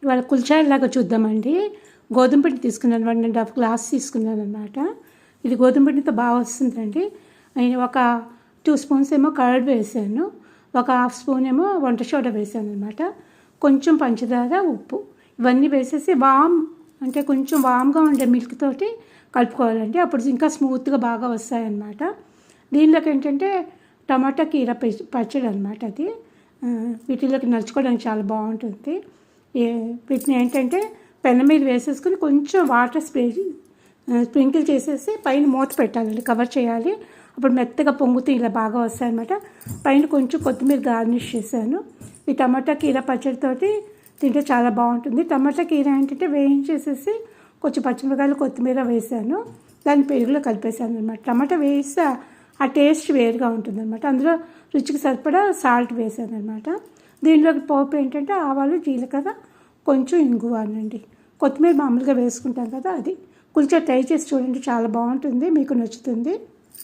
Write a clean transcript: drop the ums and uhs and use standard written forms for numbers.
ఇవాళ కుల్చాయిలాగా చూద్దామండి. గోధుమ పిండి తీసుకున్నాను, 1½ గ్లాస్ తీసుకున్నాను అనమాట. ఇది గోధుమ పిండితో బాగా వస్తుందండి. నేను ఒక 2 స్పూన్స్ ఏమో కర్డ్ వేసాను, ఒక ½ స్పూన్ ఏమో వంట సోడా వేసాను అనమాట. కొంచెం పంచదార, ఉప్పు ఇవన్నీ వేసేసి అంటే కొంచెం వామ్గా ఉండే మిల్క్ తోటి కలుపుకోవాలండి. అప్పుడు ఇంకా స్మూత్గా బాగా వస్తాయన్నమాట. దీనిలోకి ఏంటంటే టమాటా కీర పచ్చడి అనమాట. అది వీటిలోకి నలుచుకోవడానికి చాలా బాగుంటుంది. వీటిని ఏంటంటే పెనం మీద వేసేసుకుని కొంచెం వాటర్ స్ప్రింకిల్ చేసేసి పైన మూత పెట్టాలండి, కవర్ చేయాలి. అప్పుడు మెత్తగా పొంగుతూ ఇలా బాగా వస్తాయన్నమాట. పైన కొంచెం కొత్తిమీర గార్నిష్ చేశాను. ఈ టమాటా కీర పచ్చడితోటి తింటే చాలా బాగుంటుంది. టమాటా కీర ఏంటంటే వేయించేసేసి కొంచెం పచ్చిమిరకాయలు, కొత్తిమీర వేసాను, దాన్ని పెరుగులో కలిపేసాను అనమాట. టమాటా వేస్తే ఆ టేస్ట్ వేరుగా ఉంటుంది అనమాట. అందులో రుచికి సరిపడా సాల్ట్ వేసాను అనమాట. దీనిలోకి పోపు ఏంటంటే ఆవాలు, జీలకర్ర, కొంచెం ఇంగువ అనండి. కొత్తిమీర మామూలుగా వేసుకుంటాం కదా, అది. కొంచెం ట్రై చేసి చూడండి, చాలా బాగుంటుంది, మీకు నచ్చుతుంది.